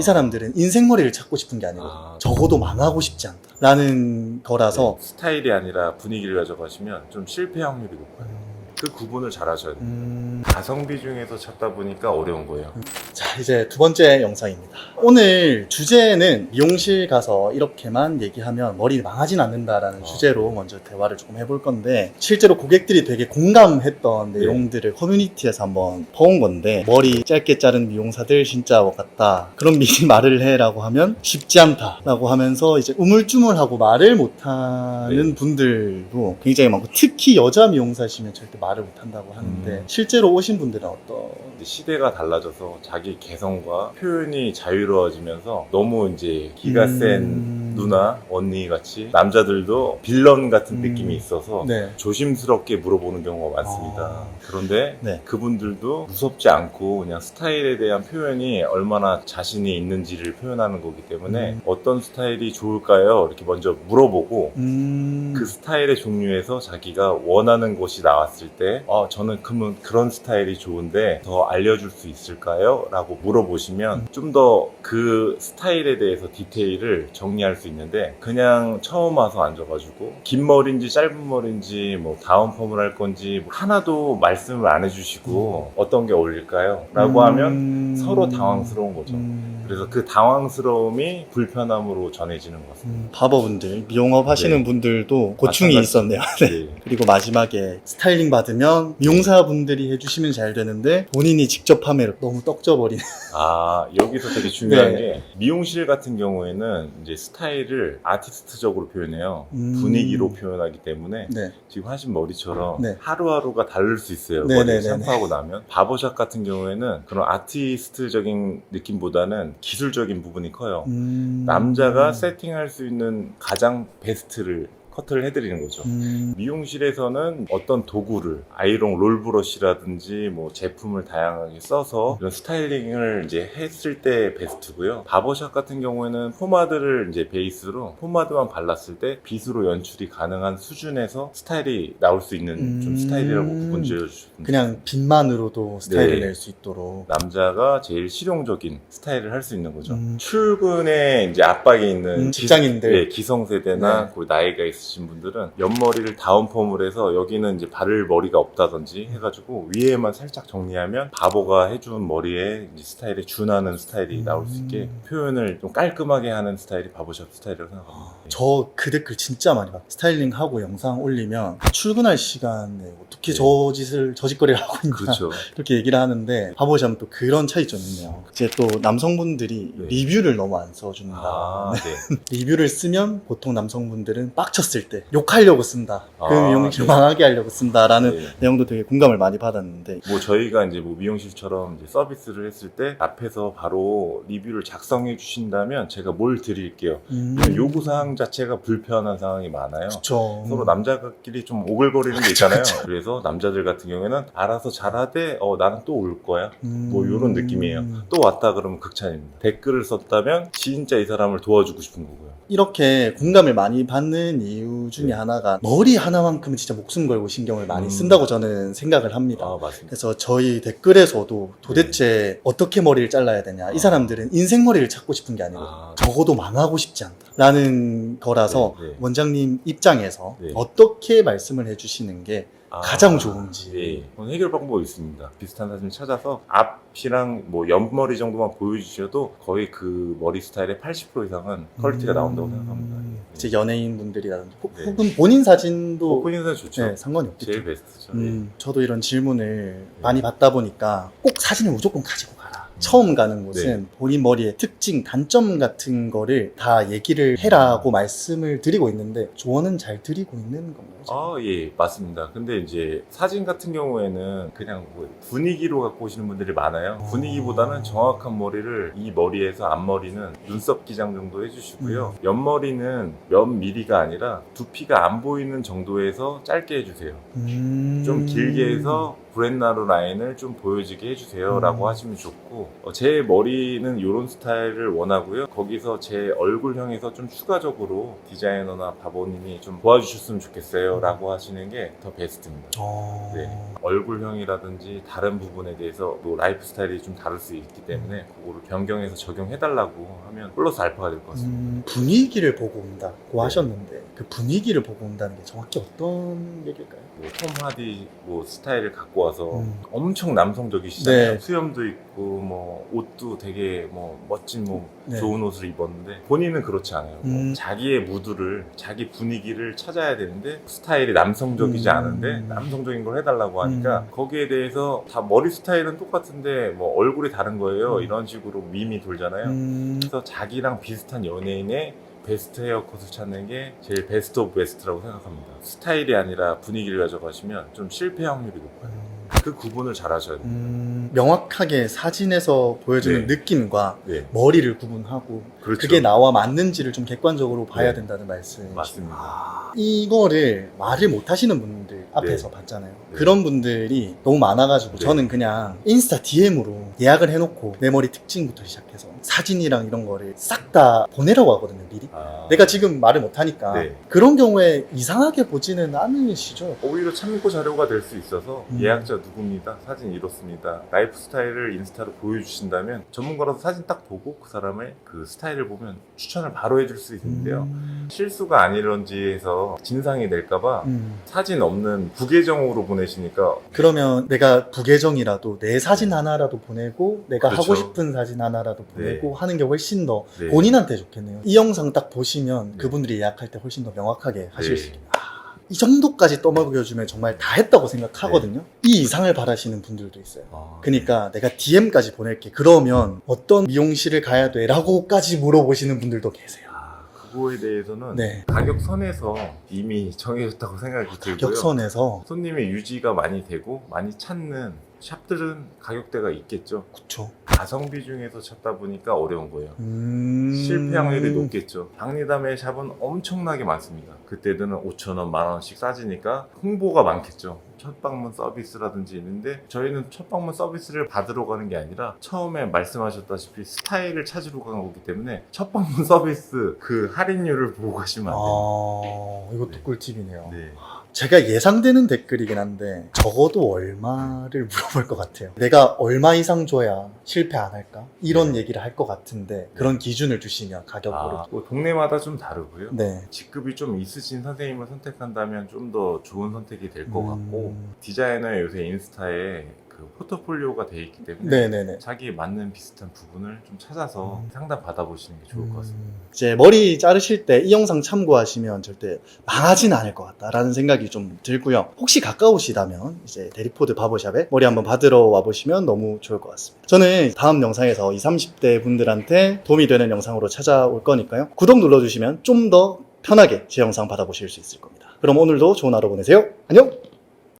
이 사람들은 인생머리를 찾고 싶은 게 아니고 적어도 망하고 싶지 않다 라는 거라서 스타일이 아니라 분위기를 가져가시면 좀 실패 확률이 높아요. 그 구분을 잘 하셔야 돼요. 가성비 중에서 찾다 보니까 어려운 거예요. 자, 이제 두 번째 영상입니다. 오늘 주제는 미용실 가서 이렇게만 얘기하면 머리 망하진 않는다라는 주제로 먼저 대화를 조금 해볼 건데, 실제로 고객들이 되게 공감했던 내용들을 커뮤니티에서 한번 퍼온 건데, 머리 짧게 자른 미용사들 진짜 같다, 그런 미리 말을 해라고 하면 쉽지 않다라고 하면서 이제 우물쭈물하고 말을 못하는 분들도 굉장히 많고, 특히 여자 미용사시면 절대 말을 못한다고 하는데 실제로 오신 분들은 어떤? 시대가 달라져서 자기 개성과 표현이 자유로워지면서 너무 이제 기가 센 누나, 언니 같이 남자들도 빌런 같은 느낌이 있어서 조심스럽게 물어보는 경우가 많습니다. 그런데 그분들도 무섭지 않고 그냥 스타일에 대한 표현이 얼마나 자신이 있는지를 표현하는 거기 때문에 어떤 스타일이 좋을까요? 이렇게 먼저 물어보고 그 스타일의 종류에서 자기가 원하는 것이 나왔을 때 저는 그러면 그런 스타일이 좋은데 더 알려줄 수 있을까요? 라고 물어보시면 좀 더 그 스타일에 대해서 디테일을 정리할 수 있는데, 그냥 처음 와서 앉아가지고 긴 머리인지 짧은 머리인지 뭐 다운펌을 할 건지 하나도 말씀을 안 해주시고 어떤 게 어울릴까요? 라고 하면 서로 당황스러운 거죠. 그래서 그 당황스러움이 불편함으로 전해지는 것 같습니다. 바버분들, 미용업 하시는 분들도 고충이 있었네요. 그리고 마지막에 스타일링 받으면 미용사분들이 해주시면 잘 되는데 본인이 직접 하면 너무 떡져버리는. 여기서 되게 중요한 게, 미용실 같은 경우에는 이제 스타일을 아티스트적으로 표현해요. 분위기로 표현하기 때문에 지금 하신 머리처럼 하루하루가 다를 수 있어요. 머리 샴푸하고 나면. 바버샵 같은 경우에는 그런 아티스트적인 느낌보다는 기술적인 부분이 커요. 남자가 세팅할 수 있는 가장 베스트를 커트를 해드리는 거죠. 미용실에서는 어떤 도구를, 아이롱 롤브러시라든지 뭐 제품을 다양하게 써서 이런 스타일링을 이제 했을 때 베스트고요. 바버샵 같은 경우에는 포마드를 이제 베이스로 포마드만 발랐을 때 빗으로 연출이 가능한 수준에서 스타일이 나올 수 있는 좀 스타일이라고 구분 지어주셨습니다. 그냥 빗만으로도 스타일을 낼 수 있도록. 남자가 제일 실용적인 스타일을 할 수 있는 거죠. 출근에 이제 압박이 있는 직장인들, 기성세대나 그 나이가 있으신 분들은 옆머리를 다운펌을 해서 여기는 이제 바를 머리가 없다든지 해가지고 위에만 살짝 정리하면 바보가 해준 머리에 이제 스타일에 준하는 스타일이 나올 수 있게 표현을 좀 깔끔하게 하는 스타일이 바버샵 스타일이라고 생각합니다. 저 그 댓글 진짜 많이 봐요. 스타일링하고 영상 올리면 출근할 시간에 어떻게 저 짓거리를 하고 있나, 그렇게 얘기를 하는데, 바버샵은 또 그런 차이점이 있네요. 이제 또 남성분들이 리뷰를 너무 안 써준다. 리뷰를 쓰면 보통 남성분들은 빡쳤을 때 욕하려고 쓴다, 그 미용실 망하게 하려고 쓴다라는 내용도 되게 공감을 많이 받았는데, 뭐 저희가 이제 뭐 미용실처럼 이제 서비스를 했을 때 앞에서 바로 리뷰를 작성해 주신다면 제가 뭘 드릴게요. 요구사항 자체가 불편한 상황이 많아요. 서로 남자끼리 좀 오글거리는 게 있잖아요. 그래서 남자들 같은 경우에는 알아서 잘하되 나는 또 올 거야, 뭐 이런 느낌이에요. 또 왔다 그러면 극찬입니다. 댓글을 썼다면 진짜 이 사람을 도와주고 싶은 거고요. 이렇게 공감을 많이 받는 이유 중에 하나가 머리 하나만큼은 진짜 목숨 걸고 신경을 많이 쓴다고 저는 생각을 합니다. 맞습니다. 그래서 저희 댓글에서도 도대체 어떻게 머리를 잘라야 되냐, 이 사람들은 인생머리를 찾고 싶은 게 아니고 적어도 망하고 싶지 않다 라는 거라서 원장님 입장에서 어떻게 말씀을 해주시는 게 가장 좋은지. 해결 방법이 있습니다. 비슷한 사진을 찾아서 앞이랑 뭐 옆머리 정도만 보여주셔도 거의 그 머리 스타일의 80% 이상은 퀄리티가 나온다고 생각합니다. 이제 연예인 분들이라든지 혹은 본인 사진도 본인 사진 좋죠. 상관이 없겠죠. 제일 베스트죠. 저도 이런 질문을 많이 받다 보니까 꼭 사진을 무조건 가지고 가라. 처음 가는 곳은 본인 머리의 특징, 단점 같은 거를 다 얘기를 해라고 말씀을 드리고 있는데, 조언은 잘 드리고 있는 건가요? 예, 맞습니다. 근데 이제 사진 같은 경우에는 그냥 뭐 분위기로 갖고 오시는 분들이 많아요. 분위기보다는 정확한 머리를, 이 머리에서 앞머리는 눈썹 기장 정도 해주시고요. 옆머리는 몇 미리가 아니라 두피가 안 보이는 정도에서 짧게 해주세요. 좀 길게 해서 브렛나루 라인을 좀 보여지게 해주세요 라고 하시면 좋고, 제 머리는 이런 스타일을 원하고요. 거기서 제 얼굴형에서 좀 추가적으로 디자이너나 바보님이 좀 도와주셨으면 좋겠어요 라고 하시는 게 더 베스트입니다. 네. 얼굴형이라든지 다른 부분에 대해서 뭐 라이프 스타일이 좀 다를 수 있기 때문에 그거를 변경해서 적용해달라고 하면 플러스 알파가 될 것 같습니다. 분위기를 보고 온다고 네. 하셨는데 그 분위기를 보고 온다는 게 정확히 어떤 얘기일까요? 톰 하디 뭐 스타일을 갖고 와서 엄청 남성적이시잖아요. 네. 수염도 있고 뭐 옷도 되게 뭐 멋진 뭐 네. 좋은 옷을 입었는데 본인은 그렇지 않아요. 뭐 자기의 무드를, 자기 분위기를 찾아야 되는데 스타일이 남성적이지 않은데 남성적인 걸 해달라고 하니까 거기에 대해서 다 머리 스타일은 똑같은데 뭐 얼굴이 다른 거예요. 이런 식으로 밈이 돌잖아요. 그래서 자기랑 비슷한 연예인의 베스트 헤어컷을 찾는 게 제일 베스트 오브 베스트라고 생각합니다. 스타일이 아니라 분위기를 가져가시면 좀 실패 확률이 높아요. 그 구분을 잘 하셔야 돼요. 명확하게 사진에서 보여주는 네. 느낌과 네. 머리를 구분하고 그렇죠. 그게 나와 맞는지를 좀 객관적으로 봐야 네. 된다는 말씀. 맞습니다. 이거를 말을 못 하시는 분들 앞에서 네. 봤잖아요. 네. 그런 분들이 너무 많아가지고 네. 저는 그냥 인스타 DM으로 예약을 해놓고 내 머리 특징부터 시작해서 사진이랑 이런 거를 싹 다 보내라고 하거든요, 미리. 내가 지금 말을 못하니까 네. 그런 경우에 이상하게 보지는 않으시죠? 오히려 참고 자료가 될 수 있어서 예약자 누구입니다. 사진 이렇습니다. 라이프 스타일을 인스타로 보여주신다면 전문가라서 사진 딱 보고 그 사람의 그 스타일을 보면 추천을 바로 해줄 수 있는데요. 실수가 아니런지 해서 진상이 될까봐 사진 없는 부계정으로 보내시니까 그러면 내가 부계정이라도 내 사진 하나라도 보내고 내가 그렇죠. 하고 싶은 사진 하나라도 보내고 네. 하는 게 훨씬 더 네. 본인한테 좋겠네요. 이 영상 딱 보시면 네. 그분들이 예약할 때 훨씬 더 명확하게 하실 네. 수 있겠네요. 이 정도까지 떠먹여주면 정말 다 했다고 생각하거든요. 이 이상을 바라시는 분들도 있어요. 그러니까 내가 DM까지 보낼게. 그러면 어떤 미용실을 가야 돼? 라고까지 물어보시는 분들도 계세요. 그거에 대해서는 네. 가격선에서 이미 정해졌다고 생각이 들고요. 격선에서 손님의 유지가 많이 되고 많이 찾는 샵들은 가격대가 있겠죠. 그쵸. 가성비 중에서 찾다 보니까 어려운 거예요. 실패 확률이 높겠죠. 박리담의 샵은 엄청나게 많습니다. 그때는 5,000원, 10,000원씩 싸지니까 홍보가 많겠죠. 첫 방문 서비스라든지 있는데 저희는 첫 방문 서비스를 받으러 가는 게 아니라 처음에 말씀하셨다시피 스타일을 찾으러 가는 거기 때문에 첫 방문 서비스 그 할인율을 보고 가시면 안 돼요. 이것도 네. 꿀팁이네요. 네. 제가 예상되는 댓글이긴 한데 적어도 얼마를 물어볼 것 같아요. 내가 얼마 이상 줘야 실패 안 할까? 이런 얘기를 할 것 같은데 그런 기준을 주시면 가격으로. 뭐 동네마다 좀 다르고요. 네. 직급이 좀 있으신 선생님을 선택한다면 좀 더 좋은 선택이 될 것 같고 디자이너의 요새 인스타에 그 포트폴리오가 돼 있기 때문에 네네네. 자기에 맞는 비슷한 부분을 좀 찾아서 상담 받아보시는 게 좋을 것 같습니다. 이제 머리 자르실 때 이 영상 참고하시면 절대 망하진 않을 것 같다라는 생각이 좀 들고요. 혹시 가까우시다면 이제 대리포드 바버샵에 머리 한번 받으러 와보시면 너무 좋을 것 같습니다. 저는 다음 영상에서 20, 30대 분들한테 도움이 되는 영상으로 찾아올 거니까요. 구독 눌러주시면 좀 더 편하게 제 영상 받아보실 수 있을 겁니다. 그럼 오늘도 좋은 하루 보내세요. 안녕!